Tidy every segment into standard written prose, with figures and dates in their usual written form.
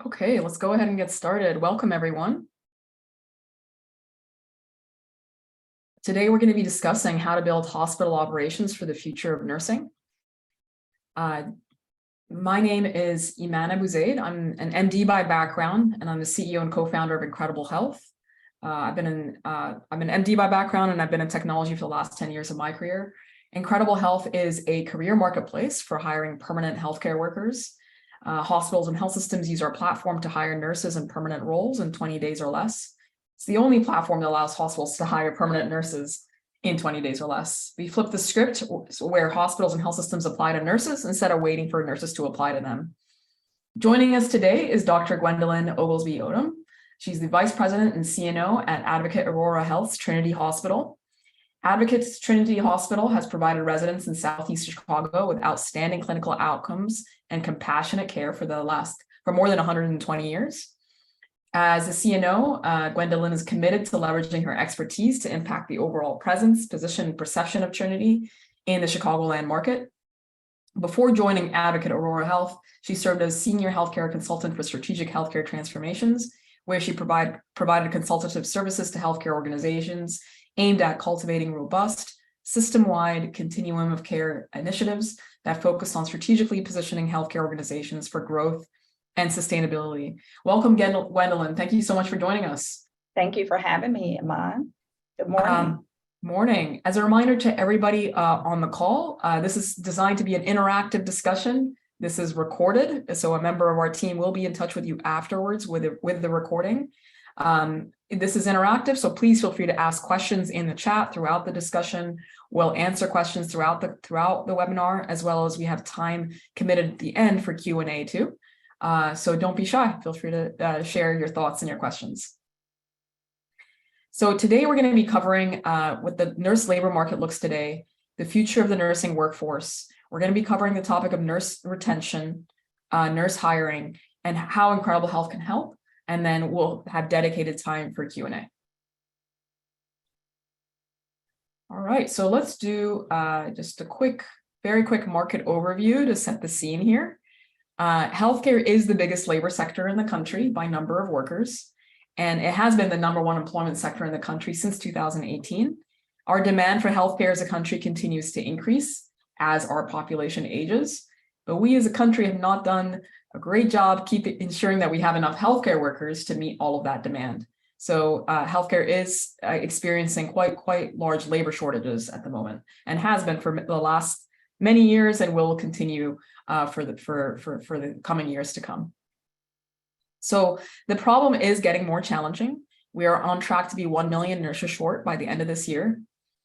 Okay, let's go ahead and get started. Welcome, everyone. Today, we're going to be discussing how to build hospital operations for the future of nursing. My name is Imana Bouzaid. I'm an MD by background, and I'm the CEO and co-founder of Incredible Health. I'm an MD by background, and I've been in technology for the last 10 years of my career. Incredible Health is a career marketplace for hiring permanent healthcare workers. Hospitals and health systems use our platform to hire nurses in permanent roles in 20 days or less. It's the only platform that allows hospitals to hire permanent nurses in 20 days or less. We flip the script where hospitals and health systems apply to nurses instead of waiting for nurses to apply to them. Joining us today is Dr. Gwendolyn Oglesby-Odom. She's the Vice President and CNO at Advocate Health's Trinity Hospital. Advocate Trinity Hospital has provided residents in Southeast Chicago with outstanding clinical outcomes and compassionate care for more than 120 years. As a CNO, Gwendolyn is committed to leveraging her expertise to impact the overall presence, position, and perception of Trinity in the Chicagoland market. Before joining Advocate Aurora Health, she served as Senior Healthcare Consultant for Strategic Healthcare Transformations, where she provided consultative services to healthcare organizations aimed at cultivating robust, system-wide continuum of care initiatives that focus on strategically positioning healthcare organizations for growth and sustainability. Welcome, Gwendolyn. Thank you so much for joining us. Thank you for having me, Iman. Good morning. Morning. As a reminder to everybody on the call, this is designed to be an interactive discussion. This is recorded, so a member of our team will be in touch with you afterwards with the recording. This is interactive, so please feel free to ask questions in the chat throughout the discussion. We'll answer questions throughout the webinar, as well as we have time committed at the end for Q&A too. So don't be shy. Feel free to share your thoughts and your questions. So today we're going to be covering what the nurse labor market looks today, the future of the nursing workforce. We're going to be covering the topic of nurse retention, nurse hiring, and how Incredible Health can help. And then we'll have dedicated time for Q&A. All right, so let's do just a very quick market overview to set the scene here. Healthcare is the biggest labor sector in the country by number of workers, and it has been the #1 employment sector in the country since 2018. Our demand for healthcare as a country continues to increase as our population ages, but we as a country have not done a great job ensuring that we have enough healthcare workers to meet all of that demand. So healthcare is experiencing quite large labor shortages at the moment, and has been for the last many years, and will continue for the coming years to come. So the problem is getting more challenging. We are on track to be 1 million nurses short by the end of this year.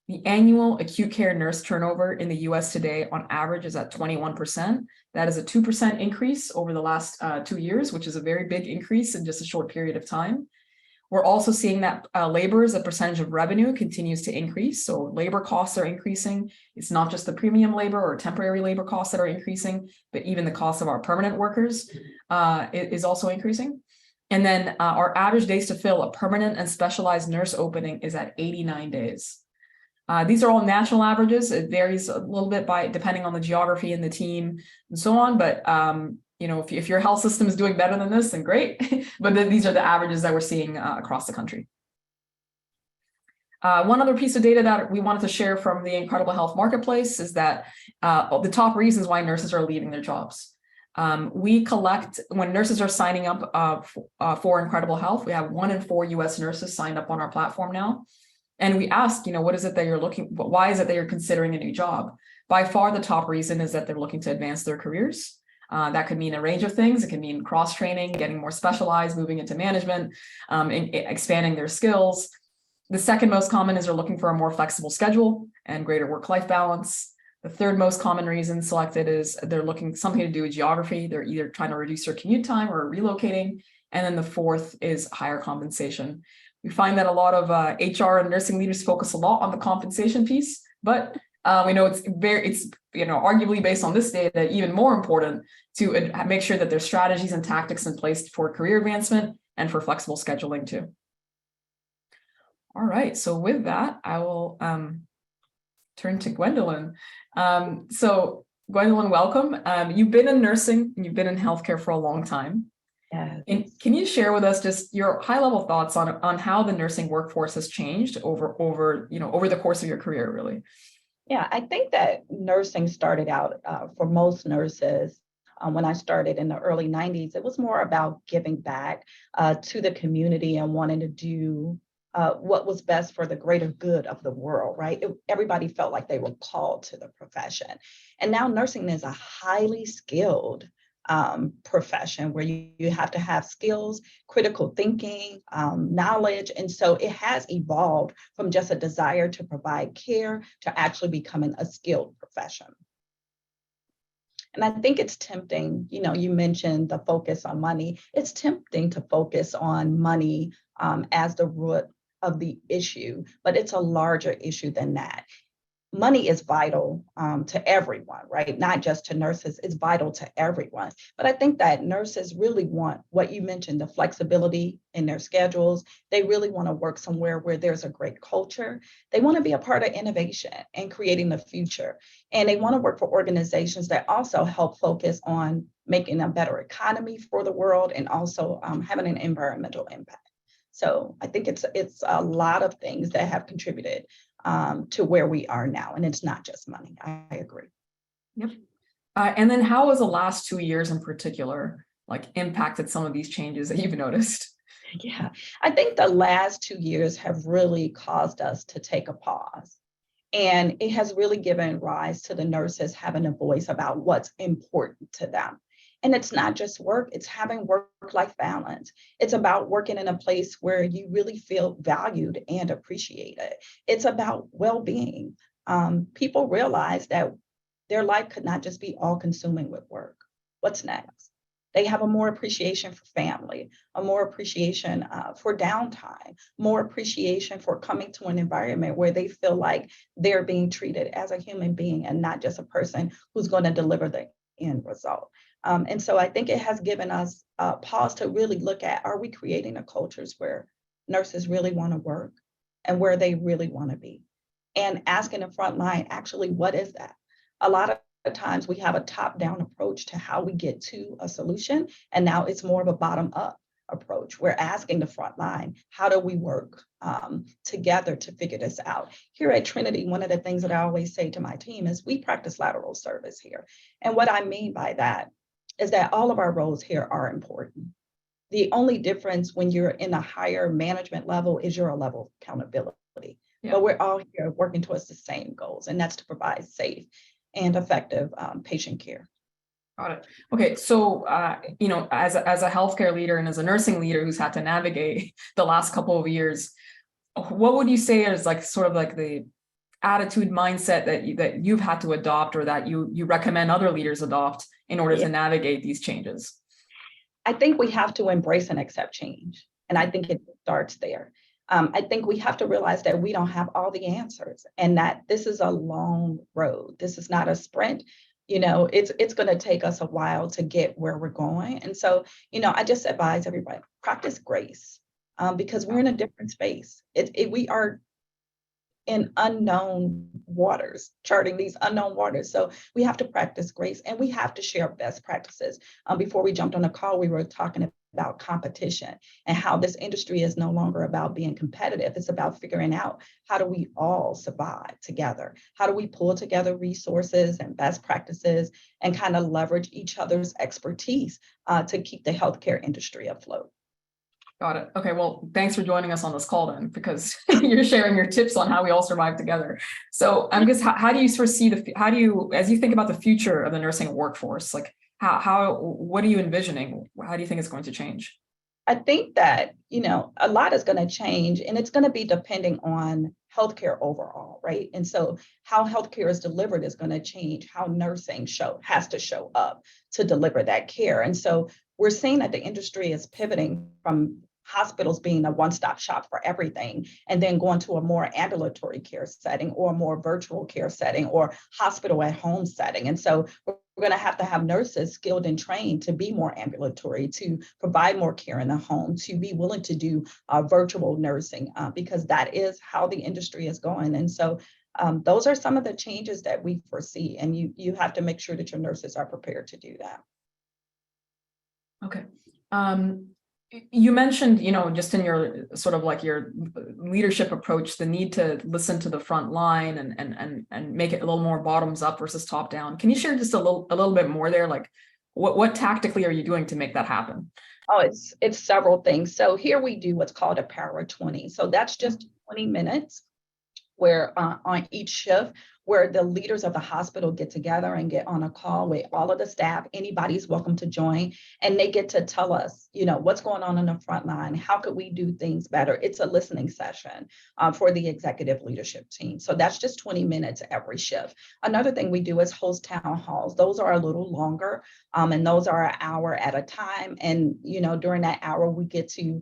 The annual acute care nurse turnover in the US today on average is at 21%. That is a 2% increase over the last 2 years, which is a very big increase in just a short period of time. We're also seeing that labor as a percentage of revenue continues to increase. So labor costs are increasing. It's not just the premium labor or temporary labor costs that are increasing, but even the cost of our permanent workers is also increasing. And then our average days to fill a permanent and specialized nurse opening is at 89 days. These are all national averages. It varies a little bit depending on the geography and the team and so on. But if your health system is doing better than this, then great. But these are the averages that we're seeing across the country. One other piece of data that we wanted to share from the Incredible Health Marketplace is that the top reasons why nurses are leaving their jobs. We collect, when nurses are signing up for Incredible Health, we have 1 in 4 US nurses signed up on our platform now. And we ask, what is it that you're why is it that you're considering a new job? By far, the top reason is that they're looking to advance their careers. That could mean a range of things. It can mean cross-training, getting more specialized, moving into management, and expanding their skills. The second most common is they're looking for a more flexible schedule and greater work-life balance. The third most common reason selected is they're looking something to do with geography. They're either trying to reduce their commute time or relocating. And then the fourth is higher compensation. We find that a lot of HR and nursing leaders focus a lot on the compensation piece, but we know it's arguably based on this data, even more important to make sure that there's strategies and tactics in place for career advancement and for flexible scheduling too. All right, so with that, I will turn to Gwendolyn. So Gwendolyn, welcome. You've been in nursing and you've been in healthcare for a long time. Yeah. And can you share with us just your high-level thoughts on how the nursing workforce has changed over the course of your career, really? Yeah, I think that nursing started out for most nurses. When I started in the early 90s, it was more about giving back to the community and wanting to do what was best for the greater good of the world, right? Everybody felt like they were called to the profession. And now nursing is a highly skilled profession where you have to have skills, critical thinking, knowledge. And so it has evolved from just a desire to provide care to actually becoming a skilled profession. And I think it's tempting, you mentioned the focus on money. It's tempting to focus on money as the root of the issue, but it's a larger issue than that. Money is vital to everyone, right? Not just to nurses, it's vital to everyone. But I think that nurses really want what you mentioned, the flexibility in their schedules. They really want to work somewhere where there's a great culture. They want to be a part of innovation and creating the future. And they want to work for organizations that also help focus on making a better economy for the world and also having an environmental impact. So I think it's a lot of things that have contributed to where we are now. And it's not just money. I agree. Yep. And then how has the last 2 years in particular impacted some of these changes that you've noticed? Yeah, I think the last 2 years have really caused us to take a pause. And it has really given rise to the nurses having a voice about what's important to them. And it's not just work, it's having work-life balance. It's about working in a place where you really feel valued and appreciated. It's about well-being. People realize that their life could not just be all consuming with work. What's next? They have a more appreciation for family, a more appreciation for downtime, more appreciation for coming to an environment where they feel like they're being treated as a human being and not just a person who's going to deliver the end result. And so I think it has given us a pause to really look at, are we creating a cultures where nurses really want to work and where they really want to be? And asking the front line, actually, what is that? A lot of times we have a top-down approach to how we get to a solution, and now it's more of a bottom-up approach. We're asking the front line, how do we work together to figure this out? Here at Trinity, one of the things that I always say to my team is we practice lateral service here. And what I mean by that is that all of our roles here are important. The only difference when you're in a higher management level is your level of accountability. Yeah. But we're all here working towards the same goals, and that's to provide safe and effective patient care. Got it. Okay, so as a healthcare leader and as a nursing leader who's had to navigate the last couple of years, what would you say is the attitude mindset that you've had to adopt, or that you recommend other leaders adopt in order to navigate these changes? I think we have to embrace and accept change, and I think it starts there. I think we have to realize that we don't have all the answers and that this is a long road. This is not a sprint. It's going to take us a while to get where we're going. And so, I just advise everybody, practice grace because we're in a different space. We are in unknown waters, charting these unknown waters. So we have to practice grace and we have to share best practices. Before we jumped on the call, we were talking about competition and how this industry is no longer about being competitive. It's about figuring out, how do we all survive together? How do we pull together resources and best practices and kind of leverage each other's expertise to keep the healthcare industry afloat? Got it. Okay, well, thanks for joining us on this call then, because you're sharing your tips on how we all survive together. So I'm just, how do you foresee as you think about the future of the nursing workforce, what are you envisioning? How do you think it's going to change? I think that, a lot is going to change, and it's going to be depending on healthcare overall, right? And so how healthcare is delivered is going to change how nursing has to show up to deliver that care. And so we're seeing that the industry is pivoting from hospitals being a one-stop shop for everything, and then going to a more ambulatory care setting or a more virtual care setting or hospital at home setting. And so we're going to have nurses skilled and trained to be more ambulatory, to provide more care in the home, to be willing to do virtual nursing, because that is how the industry is going. And so those are some of the changes that we foresee, and you have to make sure that your nurses are prepared to do that. Okay. You mentioned, just in your sort of like your leadership approach, the need to listen to the front line and make it a little more bottoms up versus top down. Can you share just a little bit more there? Like what tactically are you doing to make that happen? Oh, it's several things. So here we do what's called a Power 20. So that's just 20 minutes where on each shift, where the leaders of the hospital get together and get on a call with all of the staff. Anybody's welcome to join, and they get to tell us, what's going on in the front line. How could we do things better? It's a listening session for the executive leadership team. So that's just 20 minutes every shift. Another thing we do is host town halls. Those are a little longer, and those are an hour at a time. And during that hour, we get to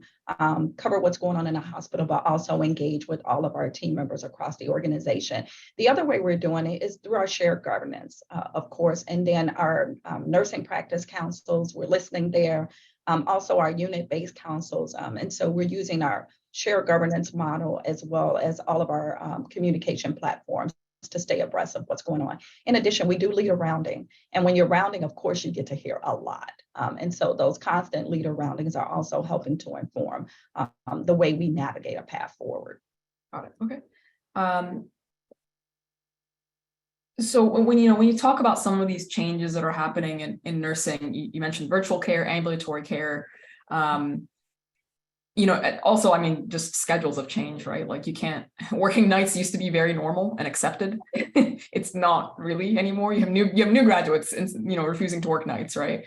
cover what's going on in the hospital, but also engage with all of our team members across the organization. The other way we're doing it is through our shared governance, of course, and then our nursing practice councils, we're listening there, also our unit-based councils. And so we're using our shared governance model as well as all of our communication platforms to stay abreast of what's going on. In addition, we do leader rounding. And when you're rounding, of course, you get to hear a lot. And so those constant leader roundings are also helping to inform the way we navigate a path forward. Got it. Okay. So when you talk about some of these changes that are happening in nursing, you mentioned virtual care, ambulatory care. Also, I mean, just schedules have changed, right? Like working nights used to be very normal and accepted. It's not really anymore. You have new graduates, refusing to work nights, right?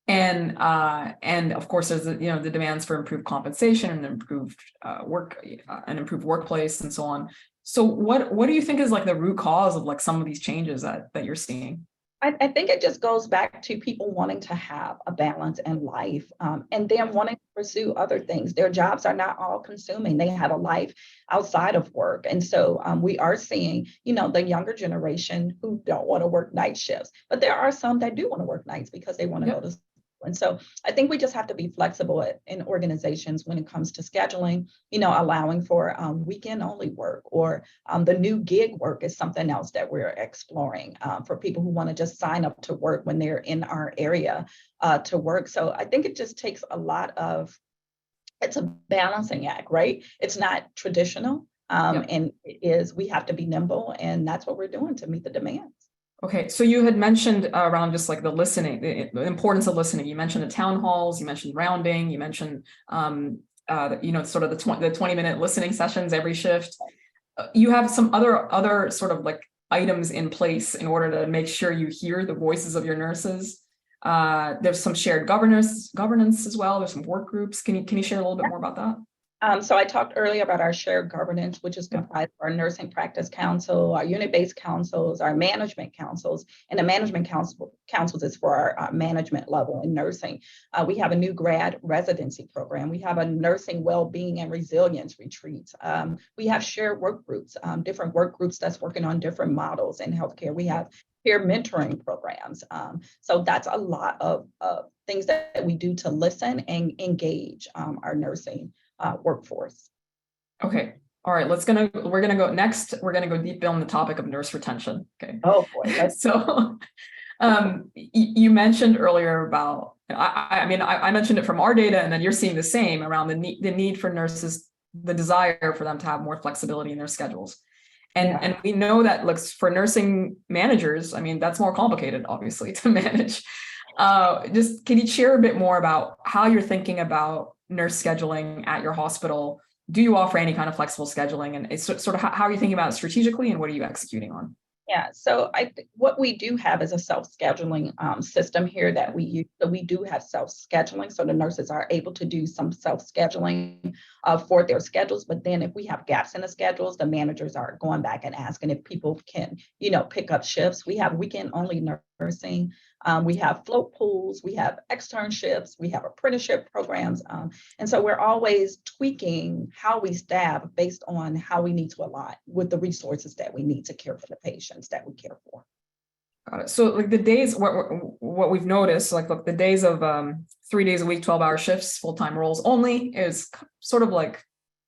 And of course, there's the demands for improved compensation and improved work, an improved workplace, and so on. So what do you think is like the root cause of like some of these changes that you're seeing? I think it just goes back to people wanting to have a balance in life, and then wanting to pursue other things. Their jobs are not all consuming. They have a life outside of work. And so we are seeing, the younger generation who don't want to work night shifts, but there are some that do want to work nights because they want to go to school. And so I think we just have to be flexible in organizations when it comes to scheduling, allowing for weekend only work, or the new gig work is something else that we're exploring for people who want to just sign up to work when they're in our area to work. So I think it just takes it's a balancing act, right? It's not traditional. And we have to be nimble, and that's what we're doing to meet the demands. Okay, so you had mentioned around just like the listening, the importance of listening. You mentioned the town halls, you mentioned rounding, you mentioned, sort of the 20-minute listening sessions every shift. You have some other sort of like items in place in order to make sure you hear the voices of your nurses. There's some shared governance as well. There's some work groups. Can you share a little bit more about that? So I talked earlier about our shared governance, which is comprised of our nursing practice council, our unit-based councils, our management councils, and the management councils is for our management level in nursing. We have a new grad residency program. We have a nursing well-being and resilience retreats. We have shared work groups, different work groups that's working on different models in healthcare. We have peer mentoring programs. So that's a lot of things that we do to listen and engage our nursing workforce. Okay. All right. We're gonna go next. We're gonna go deep on the topic of nurse retention. Okay. Oh boy. So, you mentioned earlier about, I mentioned it from our data, and then you're seeing the same around the need for nurses, the desire for them to have more flexibility in their schedules. And we know that looks for nursing managers. I mean, that's more complicated, obviously, to manage. Just can you share a bit more about how you're thinking about nurse scheduling at your hospital? Do you offer any kind of flexible scheduling, and it's sort of how are you thinking about it strategically, and what are you executing on? Yeah, so what we do have is a self-scheduling system here that we use. So we do have self-scheduling, so the nurses are able to do some self-scheduling for their schedules. But then if we have gaps in the schedules, the managers are going back and asking if people can, pick up shifts. We have weekend-only nursing. We have float pools, we have externships, we have apprenticeship programs. And so we're always tweaking how we staff based on how we need to align with the resources that we need to care for the patients that we care for. Got it. So like the days, what we've noticed, like look, the days of 3 days a week, 12-hour shifts, full-time roles only is sort of like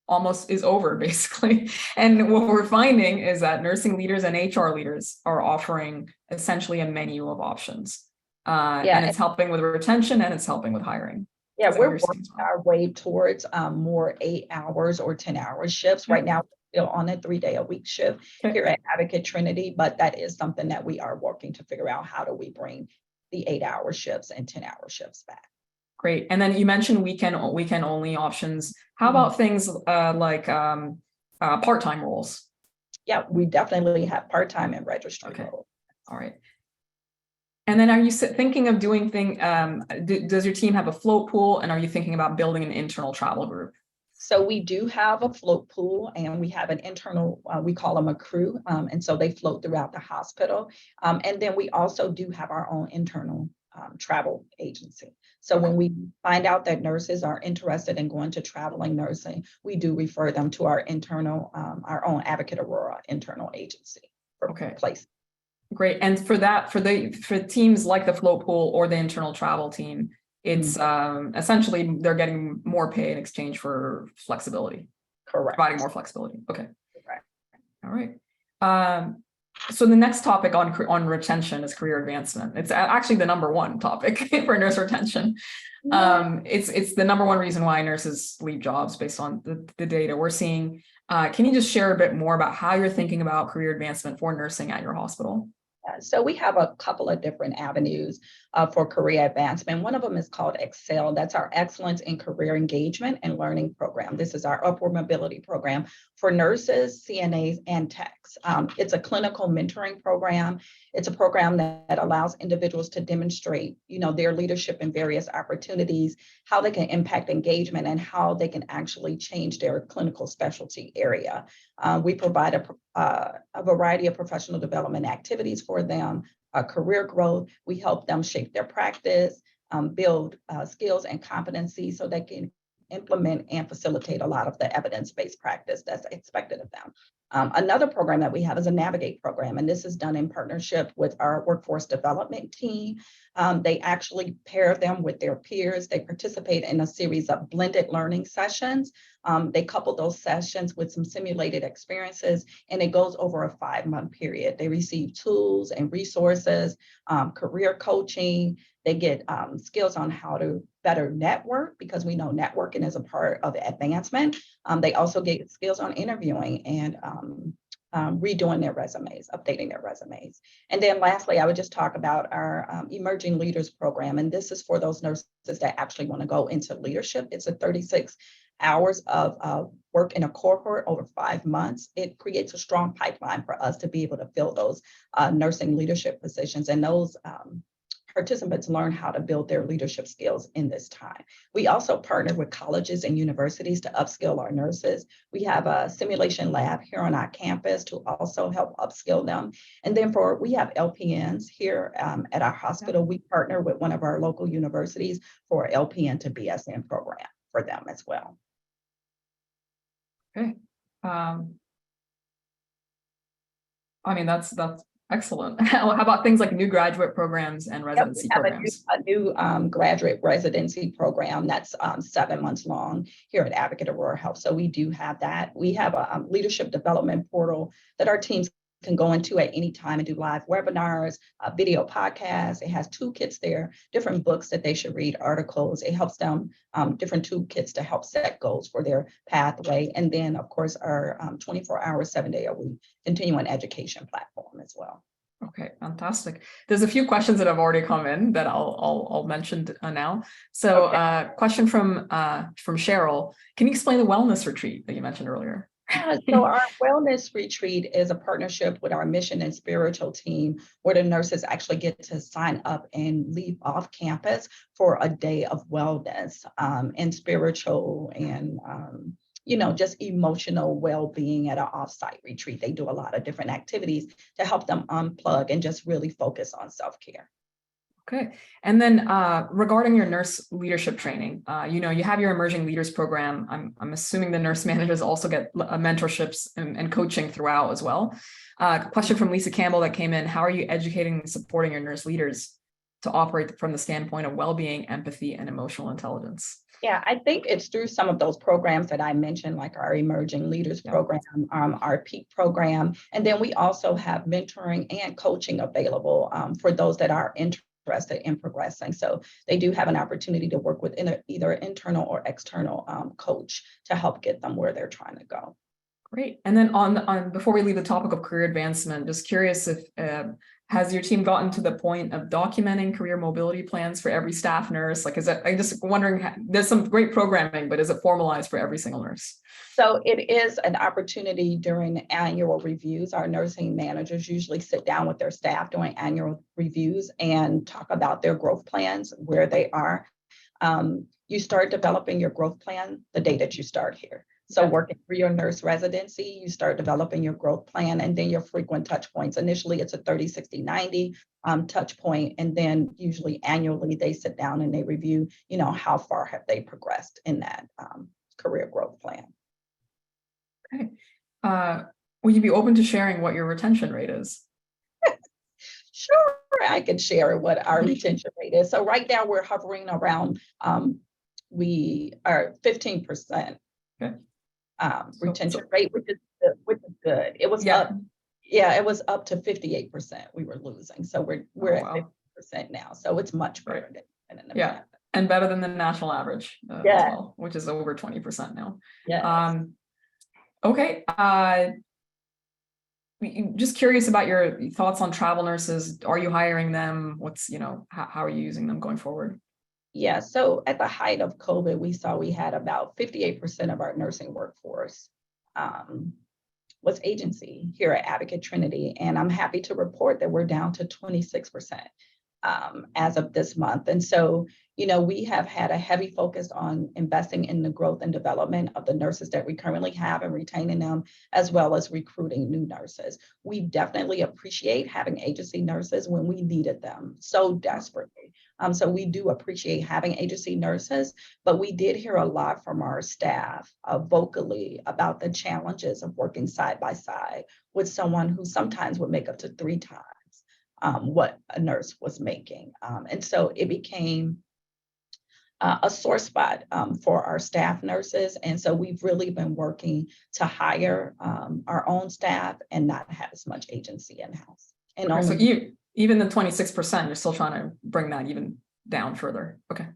almost is over basically. And what we're finding is that nursing leaders and HR leaders are offering essentially a menu of options. Yeah, and it's helping with retention and it's helping with hiring. yeah, Is that what we're you're saying working as well? our way towards more 8 hours or 10-hour shifts. Right Okay. now, we're still on a 3-day-a-week shift Okay. here at Advocate Trinity, but that is something that we are working to figure out. How do we bring the 8-hour shifts and 10-hour shifts back? Great. And then you mentioned weekend only options. How about things like part-time roles? Yeah, we definitely have part-time and registry Okay. roles. All right. And then are you thinking of doing does your team have a float pool, and are you thinking about building an internal travel group? So we do have a float pool, and we have an internal, we call them a crew. And so they float throughout the hospital. And then we also do have our own internal travel agency. So when we find out that nurses are interested in going to traveling nursing, we do refer them to our internal, our own Advocate Aurora internal agency for place. Great. And for teams like the float pool or the internal travel team, it's essentially they're getting more pay in exchange for flexibility. Correct. Providing more flexibility. Okay. Correct. All right. So the next topic on retention is career advancement. It's actually the #1 topic for nurse retention. It's the #1 reason why nurses leave jobs based on the data we're seeing. Can you just share a bit more about how you're thinking about career advancement for nursing at your hospital? So we have a couple of different avenues for career advancement. One of them is called Excel. That's our Excellence in Career Engagement and Learning program. This is our upward mobility program for nurses, CNAs, and techs. It's a clinical mentoring program. It's a program that allows individuals to demonstrate, their leadership in various opportunities, how they can impact engagement, and how they can actually change their clinical specialty area. We provide a variety of professional development activities for them, career growth. We help them shape their practice, build skills and competencies so they can implement and facilitate a lot of the evidence-based practice that's expected of them. Another program that we have is a Navigate program, and this is done in partnership with our workforce development team. They actually pair them with their peers. They participate in a series of blended learning sessions. They couple those sessions with some simulated experiences, and it goes over a 5-month period. They receive tools and resources, career coaching. They get skills on how to better network, because we know networking is a part of advancement. They also get skills on interviewing and redoing their resumes, updating their resumes. And then lastly, I would just talk about our Emerging Leaders program. And this is for those nurses that actually want to go into leadership. It's a 36 hours of work in a cohort over 5 months. It creates a strong pipeline for us to be able to fill those nursing leadership positions. And those participants learn how to build their leadership skills in this time. We also partner with colleges and universities to upskill our nurses. We have a simulation lab here on our campus to also help upskill them. And then we have LPNs here at our hospital. We partner with one of our local universities for LPN to BSN program for them as well. Okay. That's excellent. How about things like new graduate programs and residency programs? A new graduate residency program that's 7 months long here at Advocate Aurora Health. So we do have that. We have a leadership development portal that our teams can go into at any time and do live webinars, video podcasts. It has toolkits there, different books that they should read, articles. It helps them, different toolkits to help set goals for their pathway. And then, of course, our 24-hour, 7-day-a-week continuing education platform as well. Okay, fantastic. There's a few questions that have already come in that I'll mention now. So, question from Cheryl: can you explain the wellness retreat that you mentioned earlier? So our wellness retreat is a partnership with our mission and spiritual team, where the nurses actually get to sign up and leave off campus for a day of wellness and spiritual and just emotional well-being at an offsite retreat. They do a lot of different activities to help them unplug and just really focus on self-care. Okay. And then regarding your nurse leadership training, you have your Emerging Leaders program. I'm assuming the nurse managers also get mentorships and coaching throughout as well. Question from Lisa Campbell that came in: how are you educating and supporting your nurse leaders to operate from the standpoint of well-being, empathy, and emotional intelligence? Yeah, I think it's through some of those programs that I mentioned, like our Emerging Leaders program, our PEAK program. And then we also have mentoring and coaching available for those that are interested interested in progressing. So they do have an opportunity to work with either internal or external coach to help get them where they're trying to go. Great. And then on before we leave the topic of career advancement, just curious if has your team gotten to the point of documenting career mobility plans for every staff nurse? Like, is it, I'm just wondering, there's some great programming, but is it formalized for every single nurse? So it is an opportunity during annual reviews. Our nursing managers usually sit down with their staff during annual reviews and talk about their growth plans, where they are. You start developing your growth plan the day that you start here. So working for your nurse residency, you start developing your growth plan and then your frequent touch points. Initially, it's a 30, 60, 90 touch point. And then usually annually, they sit down and they review, how far have they progressed in that career growth plan. Okay. Will you be open to sharing what your retention rate is? Sure, I can share what our retention rate is. So right now we're hovering around, we are 15%. Okay. Retention rate, which is good. It was up. Yeah, it was up to 58% we were losing. So we're at 50% now. So it's much better than in the past. And better than the national average as well, which is over 20% now. Yeah. Okay. Just curious about your thoughts on travel nurses. Are you hiring them? What's, how are you using them going forward? Yeah, so at the height of COVID, we saw we had about 58% of our nursing workforce was agency here at Advocate Trinity. And I'm happy to report that we're down to 26% as of this month. And so, we have had a heavy focus on investing in the growth and development of the nurses that we currently have and retaining them, as well as recruiting new nurses. We definitely appreciate having agency nurses when we needed them so desperately. So we do appreciate having agency nurses, but we did hear a lot from our staff vocally about the challenges of working side by side with someone who sometimes would make up to 3 times what a nurse was making. And so it became a sore spot for our staff nurses. And so we've really been working to hire our own staff and not have as much agency in-house. And so even the 26%, you're still trying to bring that even down further. Okay.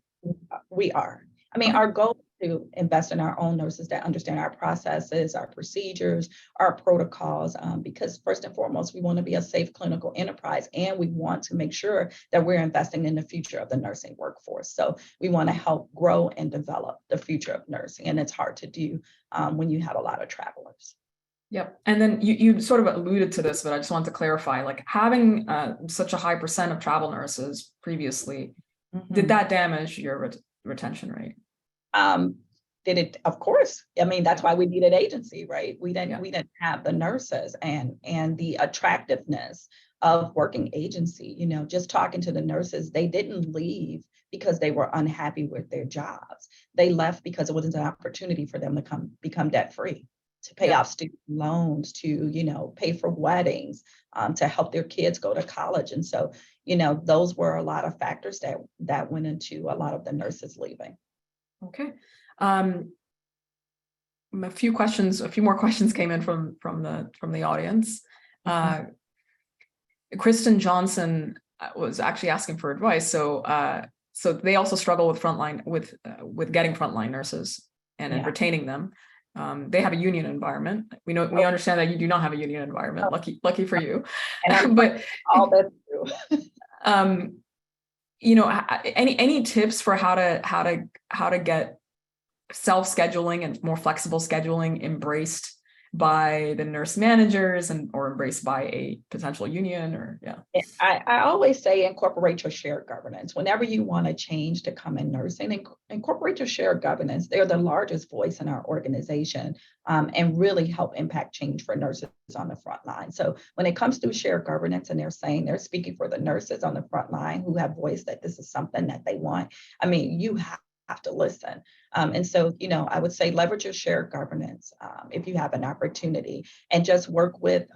We are. I mean, our goal is to invest in our own nurses that understand our processes, our procedures, our protocols, because first and foremost, we want to be a safe clinical enterprise, and we want to make sure that we're investing in the future of the nursing workforce. So we want to help grow and develop the future of nursing, and it's hard to do when you have a lot of travelers. Yep. And then you sort of alluded to this, but I just wanted to clarify, like having such a high percent of travel nurses previously, did that damage your retention rate? Did it? Of course. I mean, that's why we needed agency, right? We didn't have the nurses and the attractiveness of working agency. Just talking to the nurses, they didn't leave because they were unhappy with their jobs. They left because it wasn't an opportunity for them to become debt free, to pay off student loans, to, pay for weddings, to help their kids go to college. And so, those were a lot of factors that went into a lot of the nurses leaving. Okay. A few more questions came in from the audience. Kristen Johnson was actually asking for advice. So they also struggle with with getting frontline nurses and retaining them. They have a union environment. We understand that you do not have a union environment. Lucky for you. But all that's true. Any tips for how to get self-scheduling and more flexible scheduling embraced by the nurse managers or embraced by a potential union I always say incorporate your shared governance. Whenever you want a change to come in nursing, incorporate your shared governance. They're the largest voice in our organization and really help impact change for nurses on the front line. So when it comes to shared governance and they're speaking for the nurses on the front line who have voiced that this is something that they want, I mean, you have to listen. And so, I would say leverage your shared governance if you have an opportunity, and just work with,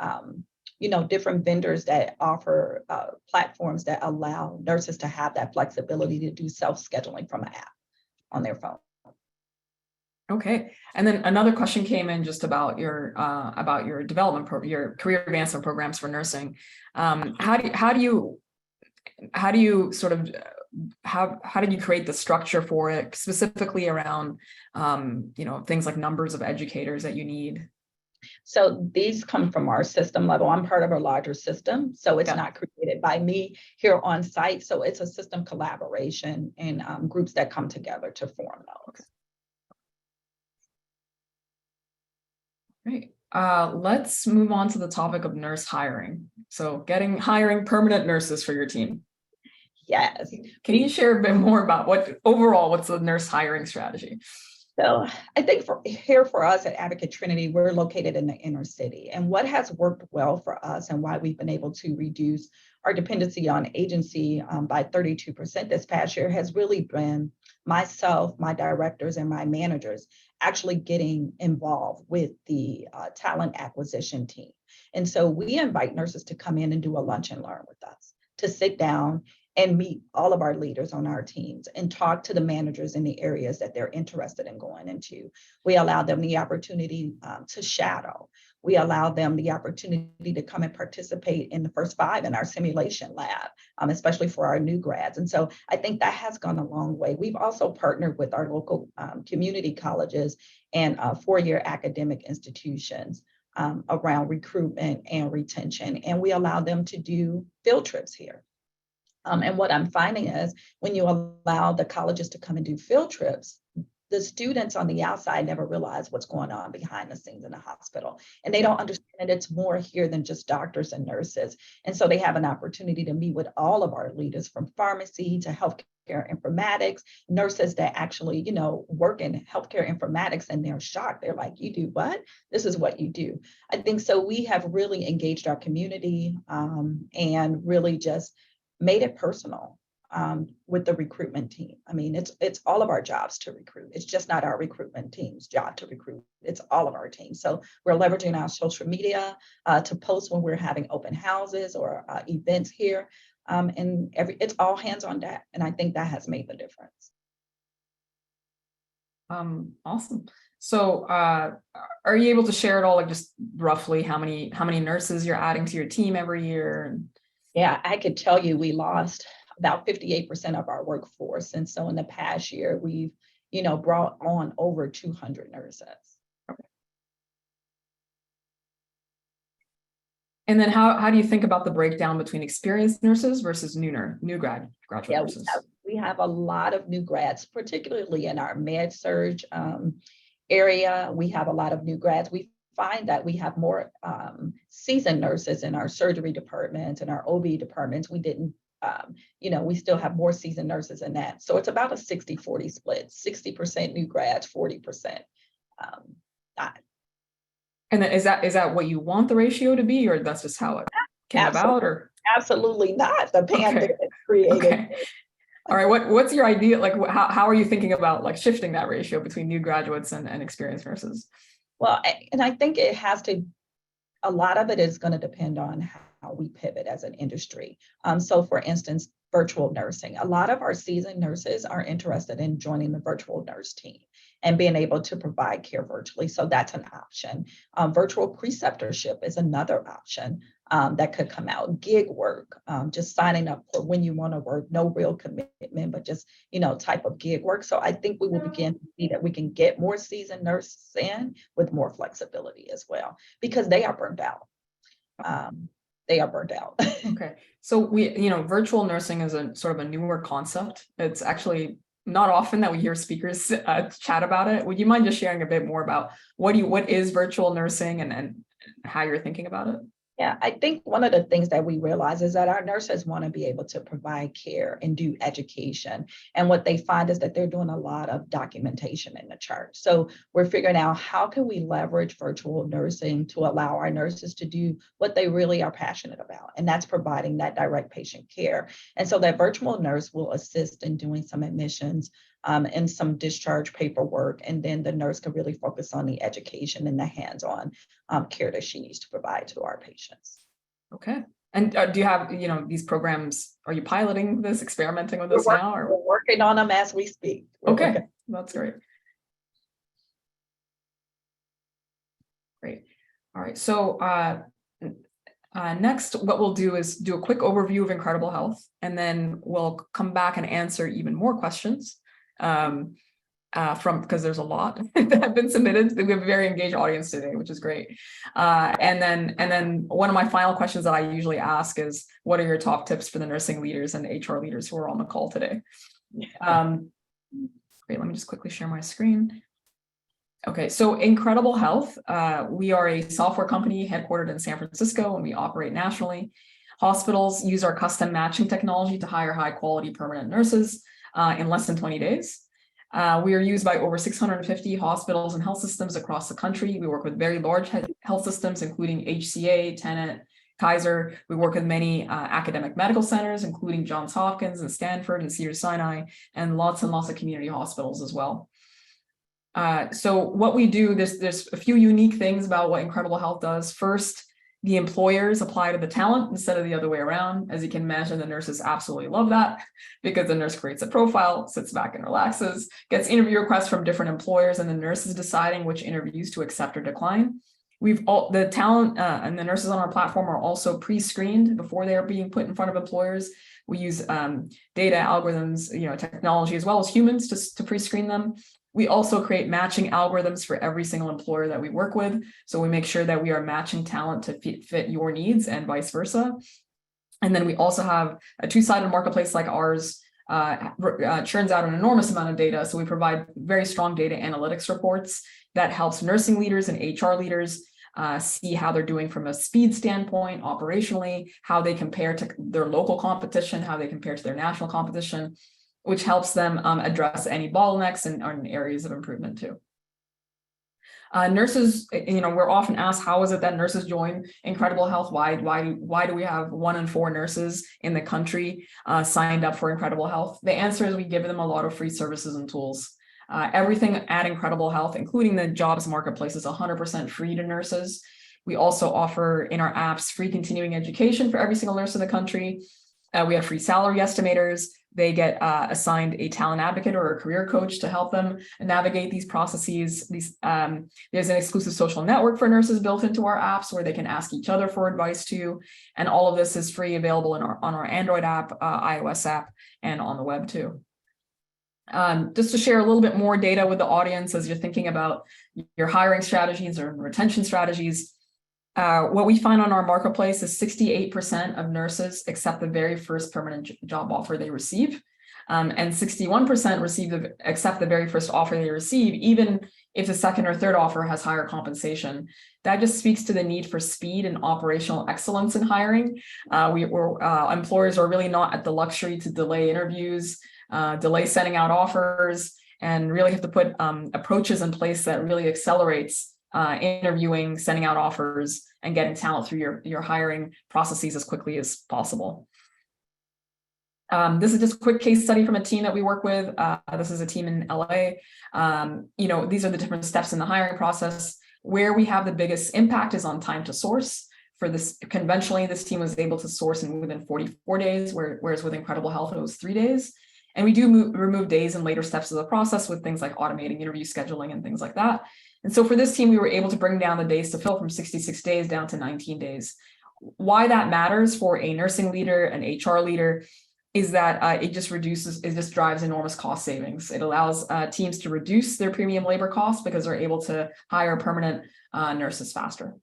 different vendors that offer platforms that allow nurses to have that flexibility to do self-scheduling from an app on their phone. Okay. And then another question came in just about your development your career advancement programs for nursing. How do you how do you sort of, how did you create the structure for it, specifically around, things like numbers of educators that you need? So these come from our system level. I'm part of a larger system, so it's Yeah. not created by me here on site. So it's a system collaboration and groups that come together to form those. Great. Let's move on to the topic of nurse hiring. So hiring permanent nurses for your team. Yes. Can you share a bit more about what's the nurse hiring strategy? So I think for us at Advocate Trinity, we're located in the inner city. And what has worked well for us and why we've been able to reduce our dependency on agency by 32% this past year has really been myself, my directors, and my managers actually getting involved with the talent acquisition team. And so we invite nurses to come in and do a lunch and learn with us, to sit down and meet all of our leaders on our teams and talk to the managers in the areas that they're interested in going into. We allow them the opportunity to shadow. We allow them the opportunity to come and participate in the first 5 in our simulation lab, especially for our new grads. And so I think that has gone a long way. We've also partnered with our local community colleges and 4-year academic institutions around recruitment and retention. And we allow them to do field trips here. And what I'm finding is when you allow the colleges to come and do field trips, the students on the outside never realize what's going on behind the scenes in the hospital. And they don't understand that it's more here than just doctors and nurses. And so they have an opportunity to meet with all of our leaders from pharmacy to healthcare informatics, nurses that actually, work in healthcare informatics, and they're shocked. They're like, you do what? This is what you do. I think so we have really engaged our community and really just made it personal with the recruitment team. I mean, it's all of our jobs to recruit. It's just not our recruitment team's job to recruit. It's all of our teams. So we're leveraging our social media to post when we're having open houses or events here. And it's all hands on deck. And I think that has made the difference. Awesome. So are you able to share at all, like just roughly how many nurses you're adding to your team every year? Yeah, I could tell you we lost about 58% of our workforce. And so in the past year, we've, brought on over 200 nurses. Okay. And then how do you think about the breakdown between experienced nurses versus new graduate nurses? We have a lot of new grads, particularly in our med-surg area. We have a lot of new grads. We find that we have more seasoned nurses in our surgery departments and our OB departments. We didn't, we still have more seasoned nurses in that. So it's about a 60-40 split, 60% new grads, 40% not. And then is that what you want the ratio to be, or that's just how it came about? Or absolutely not. The pandemic created. Okay. All right. What's your idea? Like, how are you thinking about like shifting that ratio between new graduates and experienced nurses? Well, and I think a lot of it is going to depend on how we pivot as an industry. So for instance, virtual nursing. A lot of our seasoned nurses are interested in joining the virtual nurse team and being able to provide care virtually. So that's an option. Virtual preceptorship is another option that could come out. Gig work, just signing up for when you want to work, no real commitment, but just, type of gig work. So I think we will begin to see that we can get more seasoned nurses in with more flexibility as well, because they are burned out. Okay. So virtual nursing is a sort of a newer concept. It's actually not often that we hear speakers chat about it. Would you mind just sharing a bit more about what is virtual nursing and how you're thinking about it? Yeah, I think one of the things that we realize is that our nurses want to be able to provide care and do education. And what they find is that they're doing a lot of documentation in the chart. So we're figuring out how can we leverage virtual nursing to allow our nurses to do what they really are passionate about. And that's providing that direct patient care. And so that virtual nurse will assist in doing some admissions and some discharge paperwork. And then the nurse can really focus on the education and the hands-on care that she needs to provide to our patients. Okay. And do you have, these programs, are you piloting this, experimenting with this now? Or? We're working on them as we speak. Okay, that's great. Great. All right. So Next, what we'll do is do a quick overview of Incredible Health, and then we'll come back and answer even more questions because there's a lot that have been submitted. We have a very engaged audience today, which is great. And then one of my final questions that I usually ask is, what are your top tips for the nursing leaders and HR leaders who are on the call today? Great, let me just quickly share my screen. Okay, so Incredible Health, we are a software company headquartered in San Francisco, and we operate nationally. Hospitals use our custom matching technology to hire high quality permanent nurses in less than 20 days. We are used by over 650 hospitals and health systems across the country. We work with very large health systems, including HCA, Tenet, Kaiser. We work with many academic medical centers, including Johns Hopkins and Stanford and Cedars-Sinai, and lots of community hospitals as well. So what we do, there's a few unique things about what Incredible Health does. First, the employers apply to the talent instead of the other way around. As you can imagine, the nurses absolutely love that, because the nurse creates a profile, sits back and relaxes, gets interview requests from different employers, and the nurse is deciding which interviews to accept or decline. The talent and the nurses on our platform are also pre-screened before they are being put in front of employers. We use data, algorithms, technology, as well as humans to pre-screen them. We also create matching algorithms for every single employer that we work with. So we make sure that we are matching talent to fit your needs and vice versa. And then we also have a two-sided marketplace like ours churns out an enormous amount of data. So we provide very strong data analytics reports that helps nursing leaders and HR leaders see how they're doing from a speed standpoint, operationally, how they compare to their local competition, how they compare to their national competition, which helps them address any bottlenecks and areas of improvement too. Nurses, we're often asked, how is it that nurses join Incredible Health? Why do we have 1 in 4 nurses in the country signed up for Incredible Health? The answer is we give them a lot of free services and tools. Everything at Incredible Health, including the jobs marketplace, is 100% free to nurses. We also offer in our apps free continuing education for every single nurse in the country. We have free salary estimators. They get assigned a talent advocate or a career coach to help them navigate these processes. There's an exclusive social network for nurses built into our apps where they can ask each other for advice too. And all of this is free, available on our Android app, iOS app, and on the web too. Just to share a little bit more data with the audience as you're thinking about your hiring strategies or retention strategies. What we find on our marketplace is 68% of nurses accept the very first permanent job offer they receive, and 61% accept the very first offer they receive, even if the second or third offer has higher compensation. That just speaks to the need for speed and operational excellence in hiring. Employers are really not at the luxury to delay interviews, delay sending out offers, and really have to put approaches in place that really accelerates interviewing, sending out offers, and getting talent through your hiring processes as quickly as possible. This is just a quick case study from a team that we work with. This is a team in LA. These are the different steps in the hiring process. Where we have the biggest impact is on time to source. For this, conventionally, this team was able to source within 44 days, whereas with Incredible Health, it was 3 days. And we do remove days in later steps of the process with things like automating interview scheduling and things like that. And so for this team, we were able to bring down the days to fill from 66 days down to 19 days. Why that matters for a nursing leader, an HR leader, is that it just drives enormous cost savings. It allows teams to reduce their premium labor costs because they're able to hire permanent nurses faster.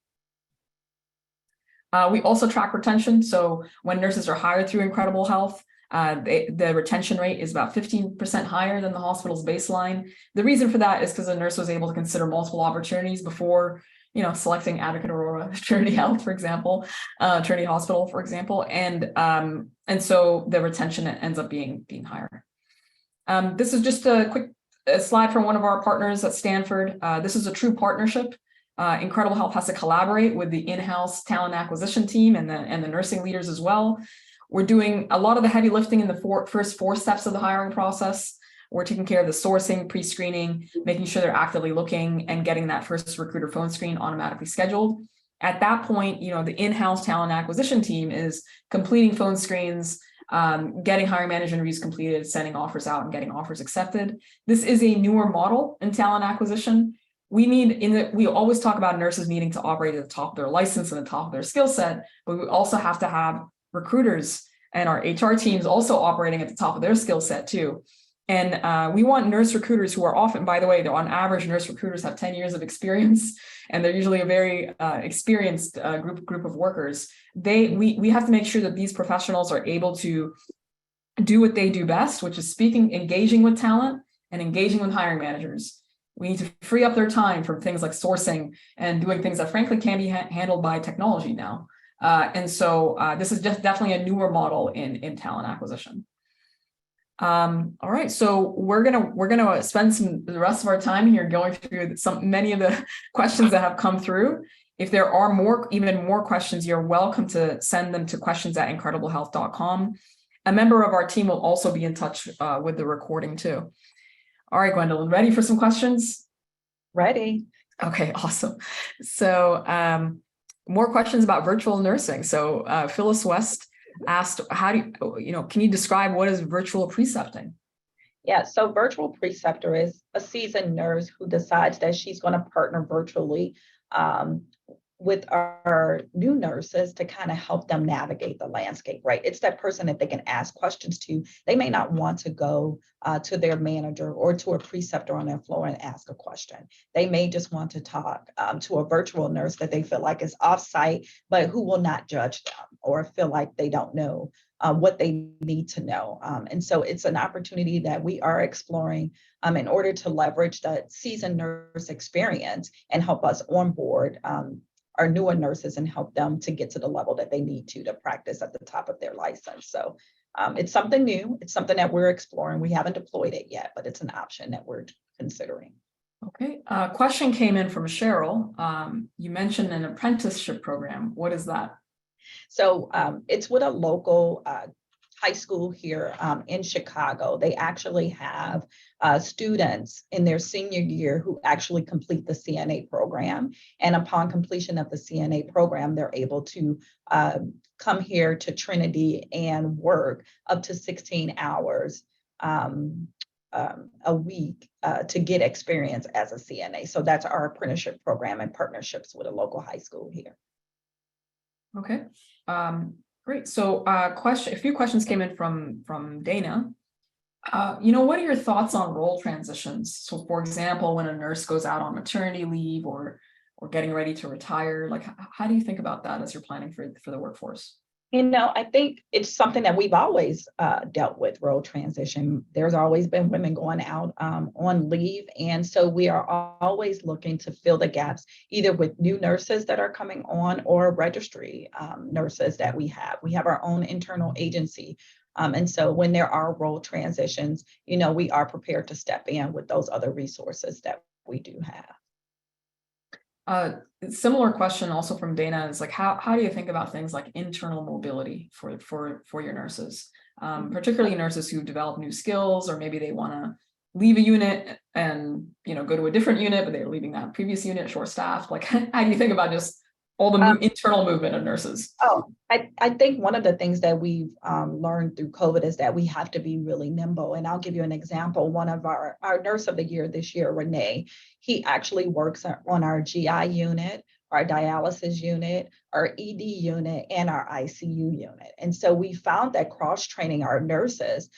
We also track retention. So when nurses are hired through Incredible Health, the retention rate is about 15% higher than the hospital's baseline. The reason for that is because the nurse was able to consider multiple opportunities before, selecting Advocate or Trinity Health, for example, Trinity Hospital, for example, and so the retention ends up being higher. This is just a quick slide from one of our partners at Stanford. This is a true partnership. Incredible Health has to collaborate with the in-house talent acquisition team and the nursing leaders as well. We're doing a lot of the heavy lifting in the first 4 steps of the hiring process. We're taking care of the sourcing, pre-screening, making sure they're actively looking, and getting that first recruiter phone screen automatically scheduled. At that point, the in-house talent acquisition team is completing phone screens, getting hiring manager interviews completed, sending offers out, and getting offers accepted. This is a newer model in talent acquisition. we always talk about nurses needing to operate at the top of their license and the top of their skill set, but we also have to have recruiters and our HR teams also operating at the top of their skill set too. And we want nurse recruiters who are often, by the way, on average, nurse recruiters have 10 years of experience, and they're usually a very experienced group of workers. We have to make sure that these professionals are able to do what they do best, which is engaging with talent and engaging with hiring managers. We need to free up their time from things like sourcing and doing things that frankly can be handled by technology now. And so this is just definitely a newer model in talent acquisition. All right, so we're gonna spend the rest of our time here going through many of the questions that have come through. If there are even more questions, you're welcome to send them to questions@incrediblehealth.com. A member of our team will also be in touch with the recording too. All right, Gwendolyn, ready for some questions? Ready. Okay, awesome. So more questions about virtual nursing. So Phyllis West asked, can you describe what is virtual precepting? Yeah, so virtual preceptor is a seasoned nurse who decides that she's going to partner virtually with our new nurses to kind of help them navigate the landscape, right? It's that person that they can ask questions to. They may not want to go to their manager or to a preceptor on their floor and ask a question. They may just want to talk to a virtual nurse that they feel like is offsite, but who will not judge them or feel like they don't know what they need to know. And so it's an opportunity that we are exploring in order to leverage that seasoned nurse experience and help us onboard our newer nurses and help them to get to the level that they need to practice at the top of their license. So it's something new. It's something that we're exploring. We haven't deployed it yet, but it's an option that we're considering. Okay, a question came in from Cheryl. You mentioned an apprenticeship program. What is that? So it's with a local high school here in Chicago. They actually have students in their senior year who actually complete the CNA program. And upon completion of the CNA program, they're able to come here to Trinity and work up to 16 hours a week to get experience as a CNA. So that's our apprenticeship program and partnerships with a local high school here. Okay. Great. So a few questions came in from Dana. What are your thoughts on role transitions? So for example, when a nurse goes out on maternity leave or getting ready to retire, like how do you think about that as you're planning for the workforce? I think it's something that we've always dealt with, role transition. There's always been women going out on leave. And so we are always looking to fill the gaps, either with new nurses that are coming on or registry nurses that we have. We have our own internal agency. And so when there are role transitions, we are prepared to step in with those other resources that we do have. Similar question also from Dana is like, how do you think about things like internal mobility for your nurses, particularly nurses who develop new skills, or maybe they want to leave a unit and go to a different unit, but they're leaving that previous unit short-staffed. Like, how do you think about just all the internal movement of nurses? I think one of the things that we've learned through COVID is that we have to be really nimble. And I'll give you an example. One of our nurse of the year this year, Renee, he actually works on our GI unit, our dialysis unit, our ED unit, and our ICU unit. And so we found that cross-training our nurses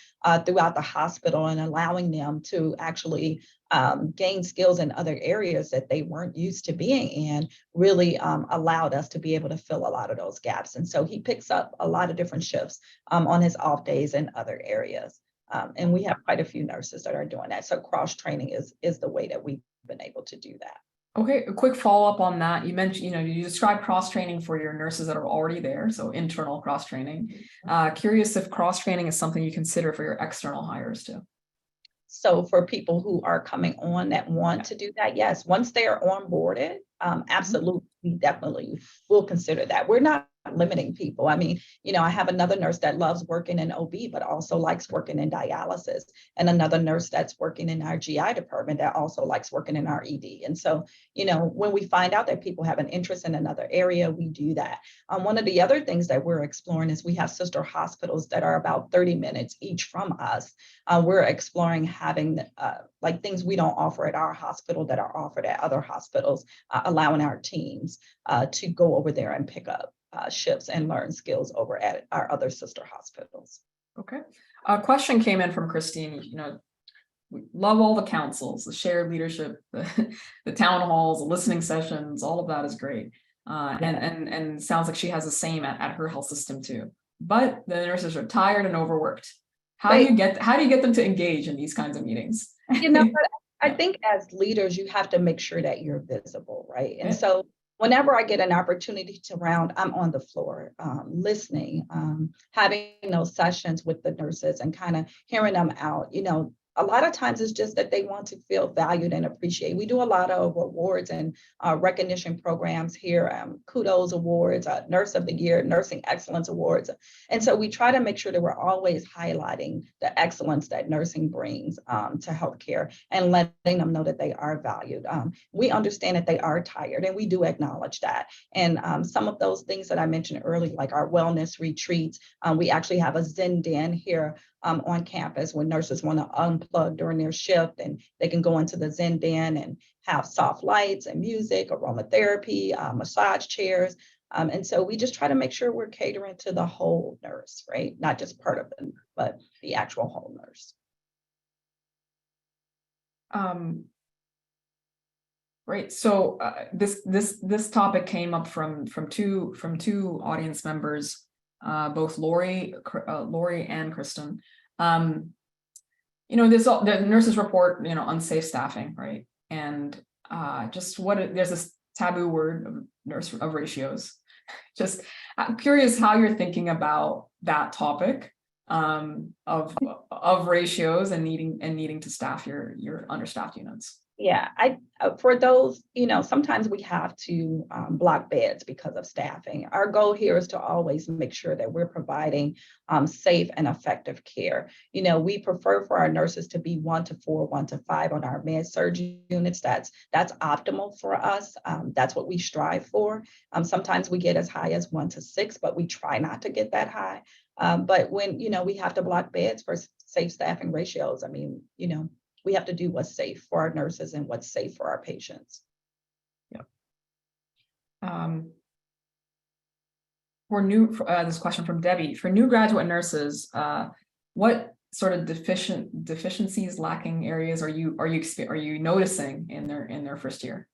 throughout the hospital and allowing them to actually gain skills in other areas that they weren't used to being in really allowed us to be able to fill a lot of those gaps. And so he picks up a lot of different shifts on his off days in other areas. And we have quite a few nurses that are doing that. So cross-training is the way that we've been able to do that. Okay, a quick follow-up on that. You mentioned, you described cross-training for your nurses that are already there, so internal cross-training. Curious if cross-training is something you consider for your external hires too. So for people who are coming on that want to do that, yes, once they are onboarded, absolutely, we definitely will consider that. We're not limiting people. I mean, I have another nurse that loves working in OB, but also likes working in dialysis, and another nurse that's working in our GI department that also likes working in our ED. And so, when we find out that people have an interest in another area, we do that. One of the other things that we're exploring is we have sister hospitals that are about 30 minutes each from us. We're exploring having like things we don't offer at our hospital that are offered at other hospitals, allowing our teams to go over there and pick up shifts and learn skills over at our other sister hospitals. Okay. A question came in from Christine. We love all the councils, the shared leadership, the town halls, the listening sessions, all of that is great. And sounds like she has the same at her health system too. But the nurses are tired and overworked. How do you get them to engage in these kinds of meetings? But I think as leaders, you have to make sure that you're visible, right? And so whenever I get an opportunity to round, I'm on the floor, listening, having those sessions with the nurses and kind of hearing them out. A lot of times it's just that they want to feel valued and appreciated. We do a lot of awards and recognition programs here, kudos awards, Nurse of the Year, Nursing Excellence Awards. And so we try to make sure that we're always highlighting the excellence that nursing brings to healthcare and letting them know that they are valued. We understand that they are tired, and we do acknowledge that. And some of those things that I mentioned earlier, like our wellness retreats, we actually have a Zen Den here on campus when nurses want to unplug during their shift, and they can go into the Zen Den and have soft lights and music, aromatherapy, massage chairs. And so we just try to make sure we're catering to the whole nurse, right? Not just part of them, but the actual whole nurse. Great. So this topic came up from two audience members, both Lori and Kristen. The nurses report, unsafe staffing, right? And there's this taboo word of ratios. Just I'm curious how you're thinking about that topic of ratios and needing to staff your understaffed units. Yeah, for those, sometimes we have to block beds because of staffing. Our goal here is to always make sure that we're providing safe and effective care. We prefer for our nurses to be 1 to 4, 1 to 5 on our med surg units. That's optimal for us. That's what we strive for. Sometimes we get as high as 1 to 6, but we try not to get that high. But when, we have to block beds for safe staffing ratios, we have to do what's safe for our nurses and what's safe for our patients. Yeah. This question from Debbie, for new graduate nurses, what sort of deficiencies, lacking areas are you noticing in their first year?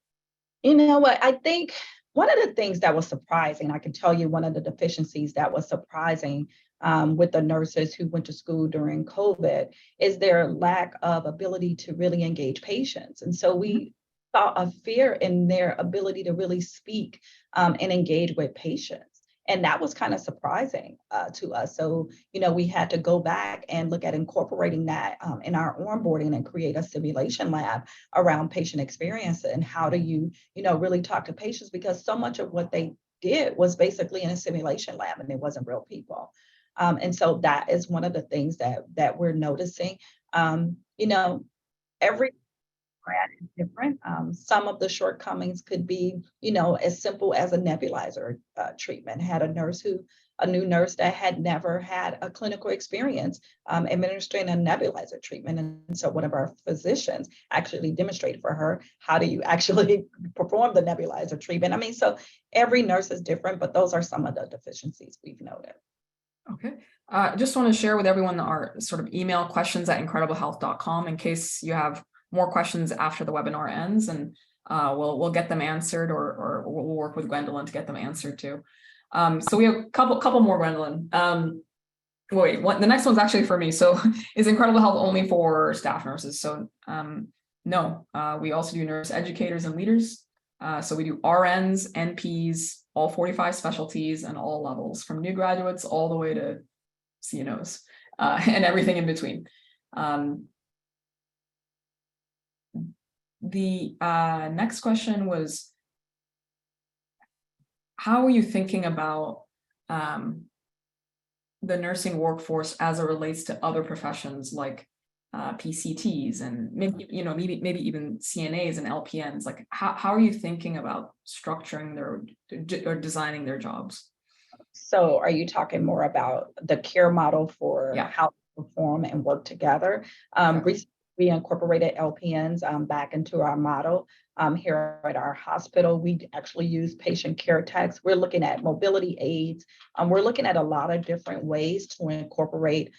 You know what, I think one of the things that was surprising, I can tell you one of the deficiencies that was surprising with the nurses who went to school during COVID is their lack of ability to really engage patients. And so we saw a fear in their ability to really speak and engage with patients. And that was kind of surprising to us. So, we had to go back and look at incorporating that in our onboarding and create a simulation lab around patient experience and how do you, really talk to patients, because so much of what they did was basically in a simulation lab and it wasn't real people. And so that is one of the things that we're noticing. Every grad is different. Some of the shortcomings could be, as simple as a nebulizer treatment. Had a new nurse that had never had a clinical experience administering a nebulizer treatment. And so one of our physicians actually demonstrated for her, how do you actually perform the nebulizer treatment? So every nurse is different, but those are some of the deficiencies we've noted. Okay. Just want to share with everyone our sort of email questions@incrediblehealth.com in case you have more questions after the webinar ends, and we'll get them answered, or we'll work with Gwendolyn to get them answered too. So we have a couple more, Gwendolyn. The next one's actually for me. So is Incredible Health only for staff nurses? So no, we also do nurse educators and leaders. So we do RNs, NPs, all 45 specialties and all levels, from new graduates all the way to CNOs and everything in between. The next question was, how are you thinking about the nursing workforce as it relates to other professions like PCTs and maybe even CNAs and LPNs? Like how are you thinking about structuring their or designing their jobs? So are you talking more about the care model for how to perform and work together? Recently, we incorporated LPNs back into our model. Here at our hospital, we actually use patient care techs. We're looking at mobility aids. We're looking at a lot of different ways to incorporate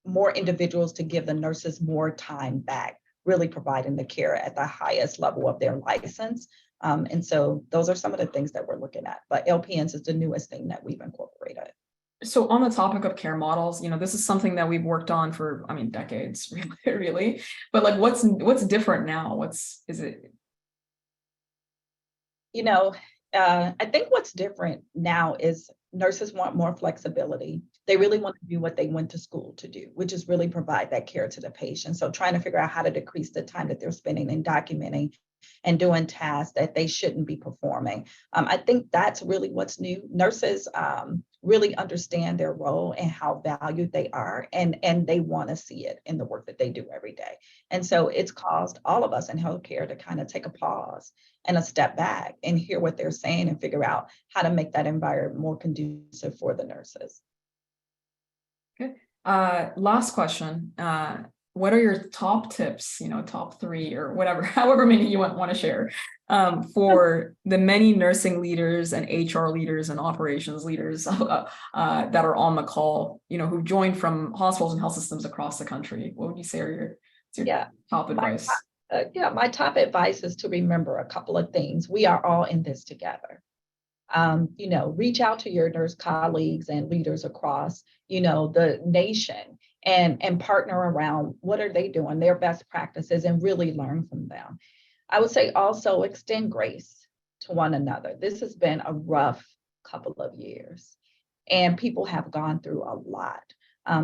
more individuals to give the nurses more time back, really providing the care at the highest level of their license. And so those are some of the things that we're looking at, but LPNs is the newest thing that we've incorporated. So on the topic of care models, this is something that we've worked on for, decades, really. But like, what's different now? Is it? I think what's different now is nurses want more flexibility. They really want to do what they went to school to do, which is really provide that care to the patient. So trying to figure out how to decrease the time that they're spending in documenting and doing tasks that they shouldn't be performing. I think that's really what's new. Nurses really understand their role and how valued they are, and they want to see it in the work that they do every day. And so it's caused all of us in healthcare to kind of take a pause and a step back and hear what they're saying and figure out how to make that environment more conducive for the nurses. Okay. Last question. What are your top tips, top 3 or whatever, however many you want to share, for the many nursing leaders and HR leaders and operations leaders that are on the call, who joined from hospitals and health systems across the country? What would you say are your top advice? My top advice is to remember a couple of things. We are all in this together. Reach out to your nurse colleagues and leaders across, the nation and partner around what are they doing, their best practices, and really learn from them. I would say also extend grace to one another. This has been a rough couple of years and people have gone through a lot.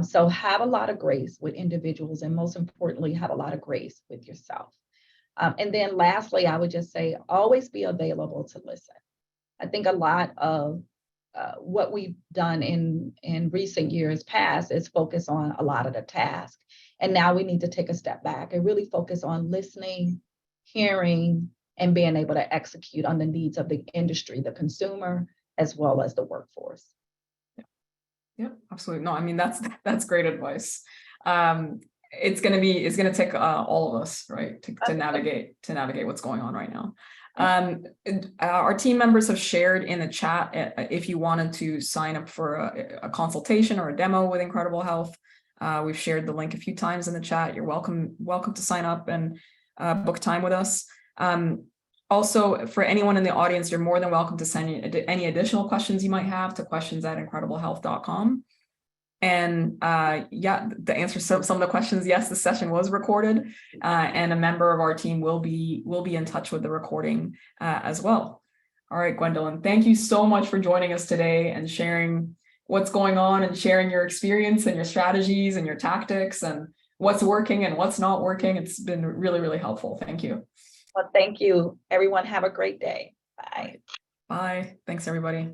So have a lot of grace with individuals, and most importantly, have a lot of grace with yourself. And then lastly, I would just say, always be available to listen. I think a lot of what we've done in recent years past is focus on a lot of the tasks. And now we need to take a step back and really focus on listening, hearing, and being able to execute on the needs of the industry, the consumer, as well as the workforce. Yeah, absolutely. No, that's great advice. It's going to take all of us, right, to navigate what's going on right now. Our team members have shared in the chat if you wanted to sign up for a consultation or a demo with Incredible Health. We've shared the link a few times in the chat. You're welcome to sign up and book time with us. Also, for anyone in the audience, you're more than welcome to send any additional questions you might have to questions@incrediblehealth.com. And to answer some of the questions, yes, the session was recorded, and a member of our team will be in touch with the recording as well. All right, Gwendolyn, thank you so much for joining us today and sharing what's going on and sharing your experience and your strategies and your tactics and what's working and what's not working. It's been really, really helpful. Thank you. Well, thank you, everyone. Have a great day. Bye. Bye. Thanks, everybody.